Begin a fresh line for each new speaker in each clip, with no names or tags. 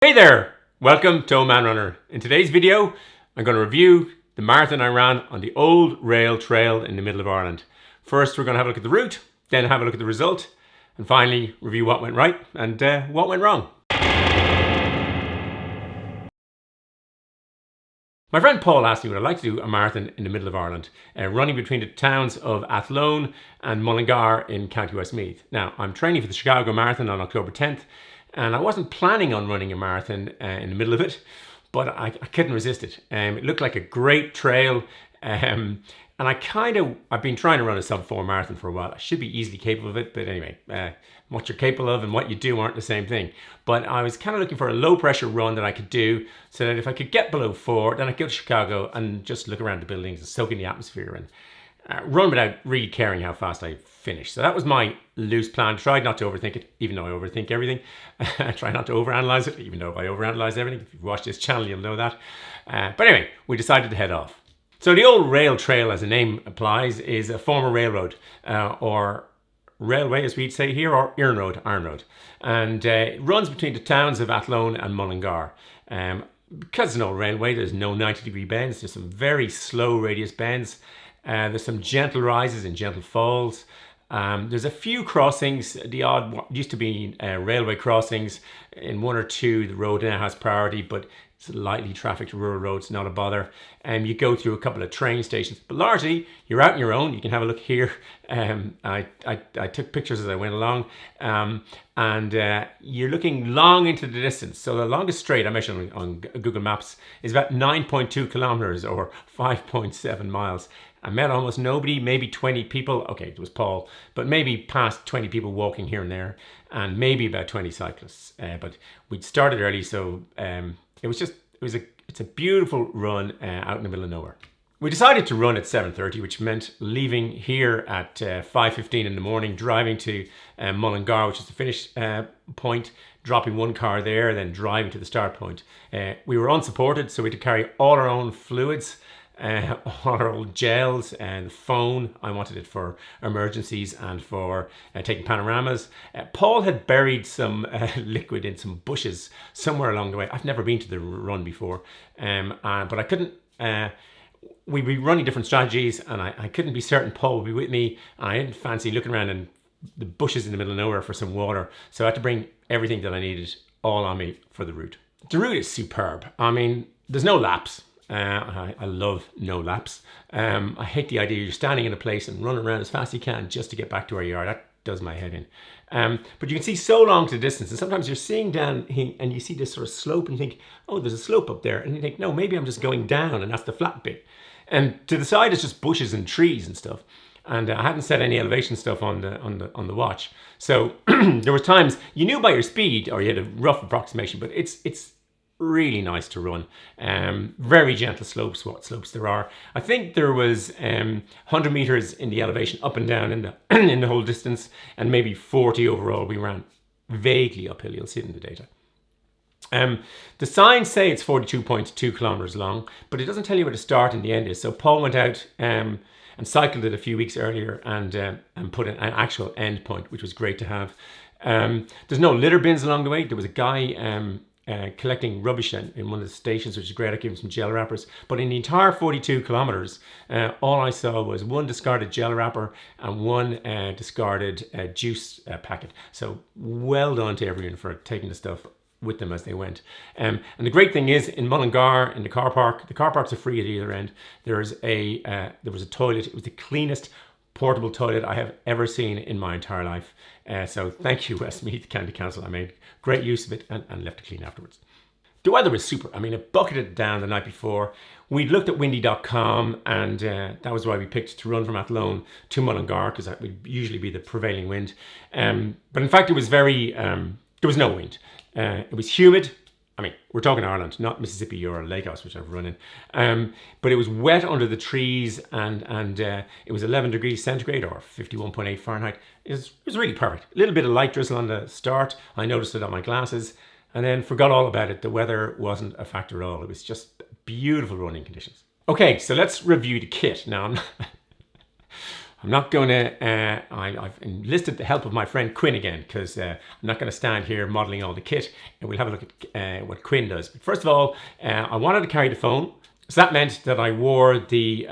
Hey there! Welcome to Old Man Runner. In today's video, I'm going to review the marathon I ran on the old rail trail in the middle of Ireland. First, we're going to have a look at the route, then have a look at the result, and finally review what went right and what went wrong. My friend Paul asked me would I like to do a marathon in the middle of Ireland, running between the towns of Athlone and Mullingar in County Westmeath. Now, I'm training for the Chicago Marathon on October 10th, and I wasn't planning on running a marathon in the middle of it, but I couldn't resist it. It looked like a great trail, and I've been trying to run a sub-4 marathon for a while. I should be easily capable of it, but anyway, what you're capable of and what you do aren't the same thing. But I was kind of looking for a low-pressure run that I could do so that if I could get below 4, then I could go to Chicago and just look around the buildings and soak in the atmosphere and run without really caring how fast I finished. So that was my loose plan. Tried not to overthink it, even though I overthink everything. I try not to overanalyze it, even though I overanalyze everything. If you've watched this channel, you'll know that. But anyway, we decided to head off. So the old rail trail, as the name applies, is a former railroad, or railway, as we'd say here, or Iron Road. And it runs between the towns of Athlone and Mullingar. Because it's an old railway, there's no 90-degree bends. There's some very slow radius bends. There's some gentle rises and gentle falls. There's a few crossings, the odd what used to be railway crossings. In one or two, the road now has priority, but it's a lightly trafficked rural roads, not a bother. You go through a couple of train stations, but largely you're out on your own. You can have a look here. I took pictures as I went along, and you're looking long into the distance. So the longest straight I measured on Google Maps is about 9.2 kilometers or 5.7 miles. I met almost nobody, maybe 20 people. Okay, it was Paul, but maybe past 20 people walking here and there, and maybe about 20 cyclists. But we'd started early, so it's a beautiful run out in the middle of nowhere. We decided to run at 7:30, which meant leaving here at 5:15 in the morning, driving to Mullingar, which is the finish point, dropping one car there, then driving to the start point. We were unsupported, so we had to carry all our own fluids, all our old gels and phone. I wanted it for emergencies and for taking panoramas. Paul had buried some liquid in some bushes somewhere along the way. I've never been to the run before, but I couldn't. We'd be running different strategies, and I couldn't be certain Paul would be with me. I didn't fancy looking around in the bushes in the middle of nowhere for some water, so I had to bring everything that I needed all on me for the route. The route is superb. I mean, there's no laps. I love no laps. I hate the idea you're standing in a place and running around as fast as you can just to get back to where you are. That does my head in. But you can see so long to the distance, and sometimes you're seeing down and you see this sort of slope and you think, oh, there's a slope up there. And you think, no, maybe I'm just going down and that's the flat bit. And to the side is just bushes and trees and stuff. And I hadn't set any elevation stuff on the watch. So there were times you knew by your speed, or you had a rough approximation, but it's really nice to run. Very gentle slopes, what slopes there are. I think there was 100 meters in the elevation up and down in the in the whole distance, and maybe 40 overall. We ran vaguely uphill. You'll see it in the data. The signs say it's 42.2 kilometers long, but it doesn't tell you where the start and the end is. So Paul went out and cycled it a few weeks earlier and put an actual end point, which was great to have. There's no litter bins along the way. There was a guy collecting rubbish in one of the stations, which is great. I gave him some gel wrappers. But in the entire 42 kilometers, all I saw was one discarded gel wrapper and one discarded juice packet. So well done to everyone for taking the stuff with them as they went. And the great thing is, in Mullingar, in the car parks are free at either end. There was a toilet. It was the cleanest portable toilet I have ever seen in my entire life. So thank you, Westmeath County Council. I made great use of it and left it clean afterwards. The weather was super. I mean, it bucketed down the night before. We'd looked at windy.com, and that was why we picked to run from Athlone to Mullingar, because that would usually be the prevailing wind. But in fact, it was there was no wind. It was humid. I mean, we're talking Ireland, not Mississippi or Lagos, which I've run in. But it was wet under the trees, and it was 11 degrees centigrade or 51.8 Fahrenheit. It was really perfect. A little bit of light drizzle on the start. I noticed it on my glasses, and then forgot all about it. The weather wasn't a factor at all. It was just beautiful running conditions. Okay, so let's review the kit. Now, I'm not going to, I've enlisted the help of my friend Quinn again, because I'm not going to stand here modeling all the kit, and we'll have a look at what Quinn does. But first of all, I wanted to carry the phone. So that meant that I wore the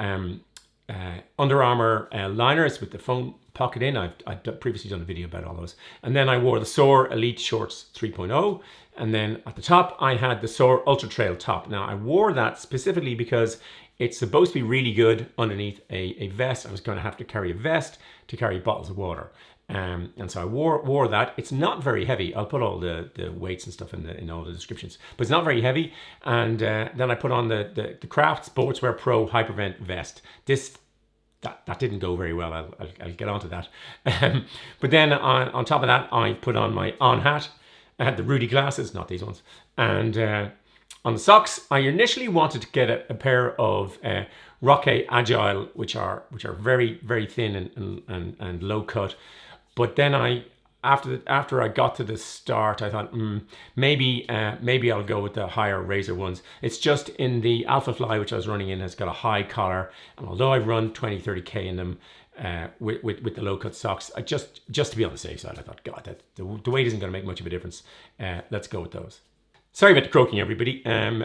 Under Armour liners with the phone pocket in. I've previously done a video about all those. And then I wore the Soar Elite Shorts 3.0. And then at the top, I had the Soar Ultra Trail top. Now, I wore that specifically because it's supposed to be really good underneath a vest. I was going to have to carry a vest to carry bottles of water. And so I wore that. It's not very heavy. I'll put all the weights and stuff in all the descriptions, but it's not very heavy. And then I put on the Craft Sportswear Pro Hypervent vest. That didn't go very well. I'll get onto that. But then on top of that, I put on my on hat. I had the Rudy glasses, not these ones. And on the socks, I initially wanted to get a pair of Roque Agile, which are very, very thin and low cut. But then after I got to the start, I thought maybe I'll go with the higher razor ones. It's just in the Alphafly, which I was running in, has got a high collar, and although I run 20-30k in them with the low cut socks, I just to be on the safe side, I thought, God, the weight isn't going to make much of a difference. Let's go with those. Sorry about the croaking, everybody. Seem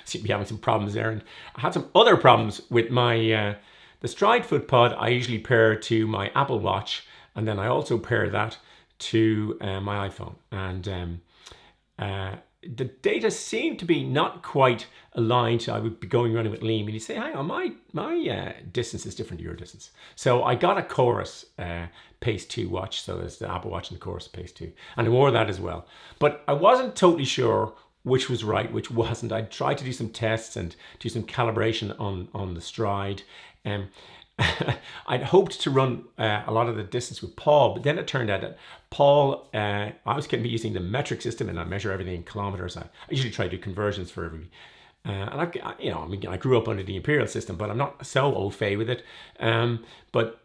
to be having some problems there, and I had some other problems with my the Stride Foot Pod. I usually pair to my Apple Watch, and then I also pair that to my iPhone. And the data seemed to be not quite aligned. I would be running with Liam, and he'd say, hang on, my distance is different to your distance. So I got a Coros Pace 2 watch. So there's the Apple Watch and the Coros Pace 2. And I wore that as well. But I wasn't totally sure which was right, which wasn't. I tried to do some tests and do some calibration on the Stride. I'd hoped to run a lot of the distance with Paul, but then it turned out that Paul, I was going to be using the metric system, and I measure everything in kilometers. I usually try to do conversions for every, and I grew up under the imperial system, but I'm not so au fait with it. But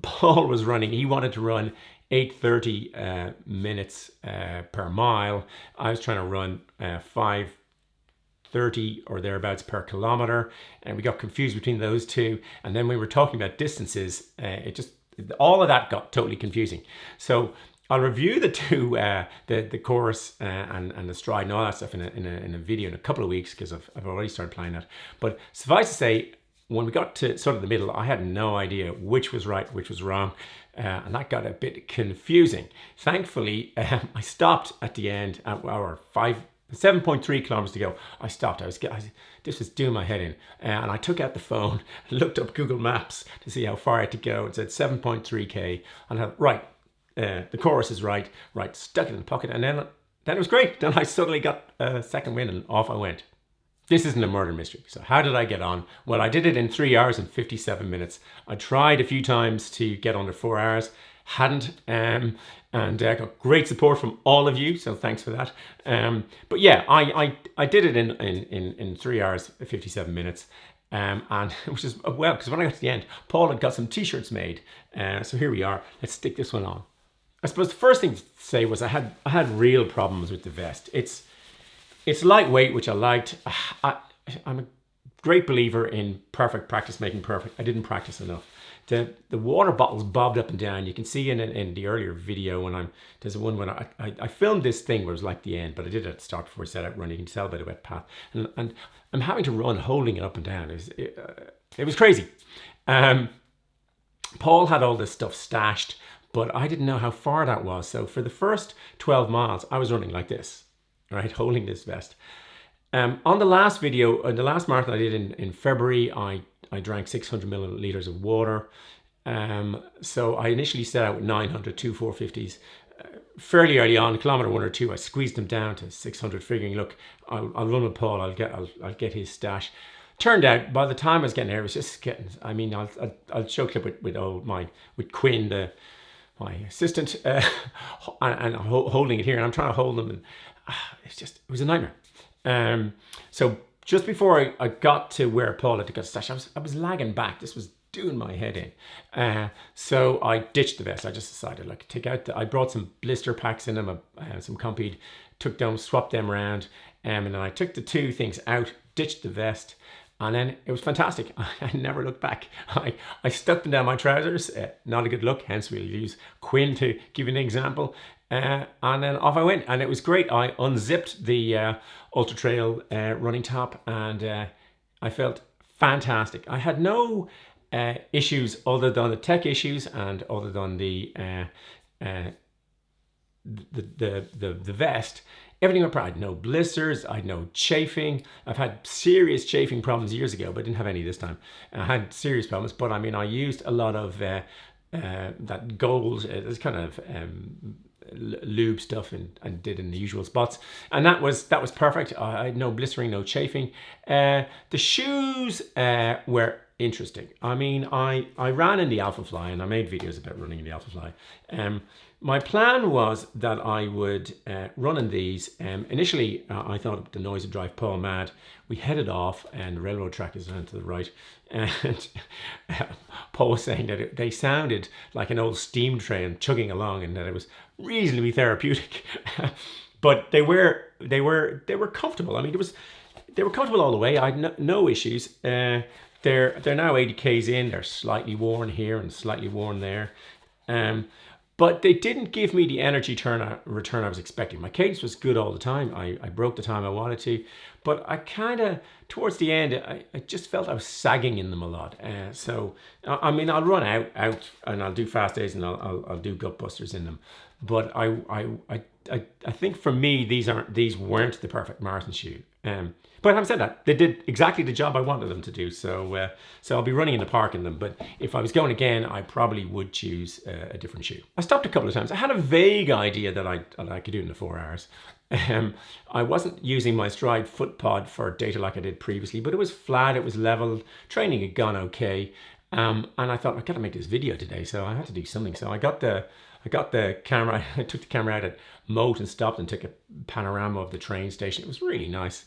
Paul was running; he wanted to run 8:30 minutes per mile. I was trying to run 5:30 or thereabouts per kilometer, and we got confused between those two. And then we were talking about distances. All of that got totally confusing. So I'll review the two, the Coros and the Stride and all that stuff in a video in a couple of weeks, because I've already started playing that. But suffice to say, when we got to sort of the middle, I had no idea which was right, which was wrong. And that got a bit confusing. Thankfully, I stopped at the end at our 7.3 kilometers to go. I stopped. This was doing my head in. And I took out the phone, looked up Google Maps to see how far I had to go. It said 7.3k. And I thought, right, the Coros is right, stuck it in the pocket. And then it was great. Then I suddenly got a second win, and off I went. This isn't a murder mystery. So how did I get on? Well, I did it in 3 hours and 57 minutes. I tried a few times to get under 4 hours. Hadn't, and got great support from all of you, so thanks for that. But yeah, I did it in 3 hours 57 minutes, and which is well, because when I got to the end, Paul had got some t-shirts made, so here we are. Let's stick this one on. I suppose the first thing to say was I had real problems with the vest. It's lightweight, which I liked. I'm a great believer in perfect practice making perfect. I didn't practice enough. The water bottles bobbed up and down. You can see in the earlier video there's one when I filmed this thing where it was like the end, but I did it at the start before I set out running. You can tell by the wet path, and I'm having to run holding it up and down. It was crazy. Paul had all this stuff stashed, but I didn't know how far that was. So for the first 12 miles, I was running like this, right, holding this vest. On the last video, the last marathon I did in February, I drank 600 milliliters of water. So I initially set out with 900, 450s. Fairly early on, kilometer 1 or 2, I squeezed them down to 600, figuring, look, I'll run with Paul, I'll get his stash. Turned out, by the time I was getting there, it was just getting, I mean, I'll show a clip with Quinn, my assistant, and holding it here, and I'm trying to hold them, and it was a nightmare. So just before I got to where Paul had to get stash, I was lagging back. This was doing my head in. So I ditched the vest. I just decided, like, I brought some blister packs in them, some Compeed, took them, swapped them around, and then I took the two things out, ditched the vest, And then it was fantastic. I never looked back. I stuck them down my trousers. Not a good look, hence we'll use Quinn to give you an example. And then off I went, and it was great. I unzipped the Ultra Trail running top, and I felt fantastic. I had no issues other than the tech issues and other than the vest. Everything went. I had no blisters. I had no chafing. I've had serious chafing problems years ago, but didn't have any this time. I had serious problems, but I mean, I used a lot of that gold. It's kind of lube stuff and did in the usual spots, and that was perfect. I had no blistering, no chafing. The shoes were interesting. I mean, I ran in the Alphafly, and I made videos about running in the Alphafly. My plan was that I would run in these. Initially, I thought the noise would drive Paul mad. We headed off, and the railroad track is down to the right. And Paul was saying that they sounded like an old steam train chugging along, and that it was reasonably therapeutic. But they were comfortable. I mean, they were comfortable all the way. I had no issues. They're now 80 k's in. They're slightly worn here and slightly worn there. But they didn't give me the energy return I was expecting. My cadence was good all the time. I broke the time I wanted to, but I kind of, towards the end, I just felt I was sagging in them a lot. So, I mean, I'll run out and I'll do fast days and I'll do gut busters in them. But I think for me, these weren't the perfect marathon shoe. But having said that, they did exactly the job I wanted them to do. So I'll be running in the park in them. But if I was going again, I probably would choose a different shoe. I stopped a couple of times. I had a vague idea that I could do it in the 4 hours. I wasn't using my Stride foot pod for data like I did previously, but it was flat, it was level, training had gone okay. And I thought, I've got to make this video today, so I had to do something. So I got the camera, I took the camera out at Moat and stopped and took a panorama of the train station. It was really nice.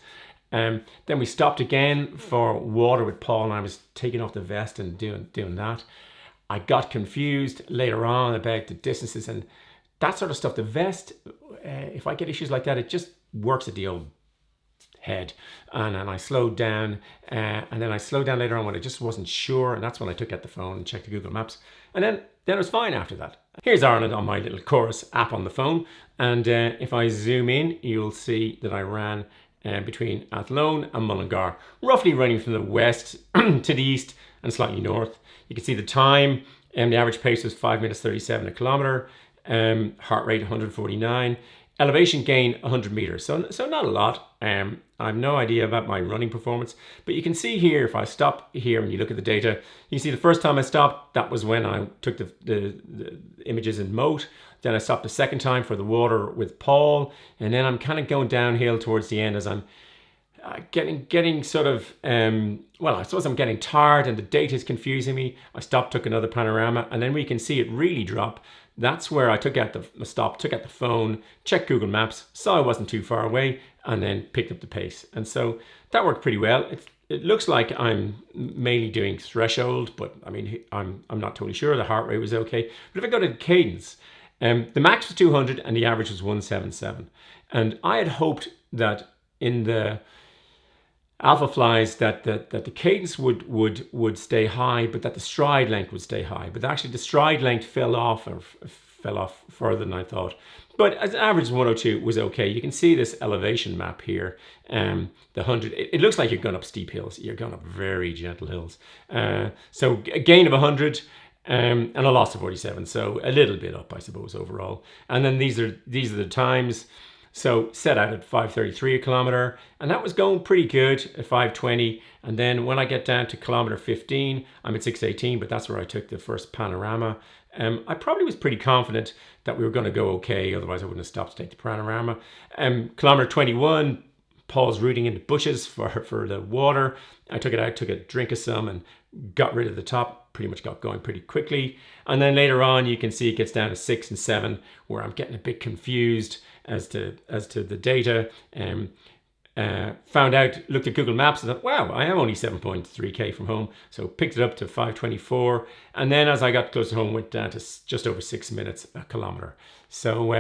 Then we stopped again for water with Paul, and I was taking off the vest and doing that. I got confused later on about the distances and that sort of stuff. The vest, if I get issues like that, it just works at the old head. And I slowed down, and then I slowed down later on when I just wasn't sure, and that's when I took out the phone and checked the Google Maps. And then it was fine after that. Here's Ireland on my little Coros app on the phone, and if I zoom in, you'll see that I ran between Athlone and Mullingar, roughly running from the west to the east and slightly north. You can see the time, and the average pace was 5 minutes 37 a kilometer, heart rate 149, elevation gain 100 meters. So not a lot. I have no idea about my running performance, but you can see here, if I stop here and you look at the data, you see the first time I stopped, that was when I took the images in Moat. Then I stopped the second time for the water with Paul, and then I'm kind of going downhill towards the end as I'm getting sort of, well, I suppose I'm getting tired and the data is confusing me. I stopped, took another panorama, and then we can see it really drop. That's where I took out the phone, checked Google Maps, saw I wasn't too far away, and then picked up the pace. And so that worked pretty well. It looks like I'm mainly doing threshold, but I mean, I'm not totally sure. The heart rate was okay. But if I go to cadence, the max was 200 and the average was 177. And I had hoped that in the Alphaflys that the cadence would stay high, but that the stride length would stay high. But actually the stride length fell off further than I thought. But as an average 102 was okay. You can see this elevation map here. The 100, it looks like you're going up steep hills. You're going up very gentle hills. So a gain of 100 and a loss of 47. So a little bit up, I suppose, overall. And then these are the times. So set out at 5:33 a kilometer, and that was going pretty good at 5:20. And then when I get down to kilometer 15, I'm at 6:18, but that's where I took the first panorama. I probably was pretty confident that we were going to go okay, otherwise I wouldn't have stopped to take the panorama. Kilometer 21, Paul's rooting into bushes for the water. I took it out, took a drink of some, and got rid of the top. Pretty much got going pretty quickly. And then later on, you can see it gets down to 6 and 7, where I'm getting a bit confused as to the data. Found out, looked at Google Maps and thought, wow, I am only 7.3k from home. So picked it up to 5:24. And then as I got close to home, went down to just over 6 minutes a kilometer. So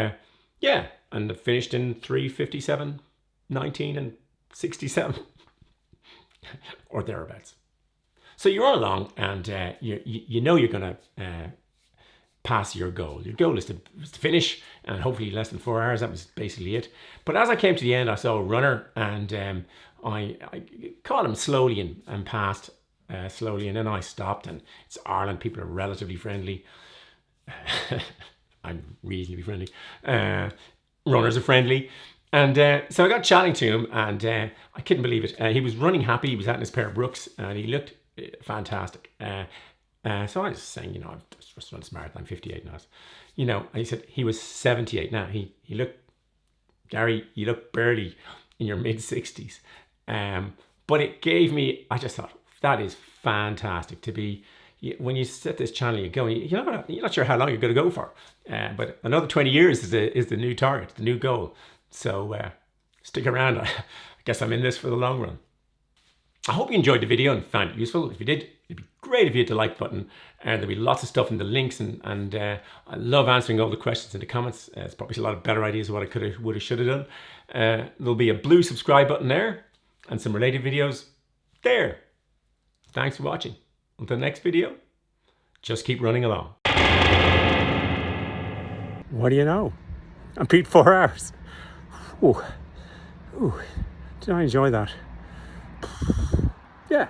yeah, and finished in 3:57, 19 and 67. or thereabouts. So you run along, and you know you're going to pass your goal. Your goal is to finish, and hopefully less than 4 hours. That was basically it. But as I came to the end, I saw a runner, and I caught him slowly and passed slowly, and then I stopped. And it's Ireland; people are relatively friendly. I'm reasonably friendly. Runners are friendly. And so I got chatting to him, and I couldn't believe it. He was running happy. He was at his pair of Brooks, and he looked fantastic. So I was saying, I've just run this marathon. I'm 58 now. And he said he was 78 now. He looked, Gary, you look barely in your mid 60s. But it gave me, I just thought, that is fantastic to be, when you set this channel, you're going, you're not sure how long you're going to go for. But another 20 years is the new target, the new goal. So stick around. I guess I'm in this for the long run. I hope you enjoyed the video and found it useful. If you did, it'd be great if you hit the like button. And there'll be lots of stuff in the links, and I love answering all the questions in the comments. It's probably a lot of better ideas of what I could have, would have, should have done. There'll be a blue subscribe button there, and some related videos there. Thanks for watching. Until the next video, just keep running along. What do you know? I beat 4 hours. Ooh, did I enjoy that? Yeah.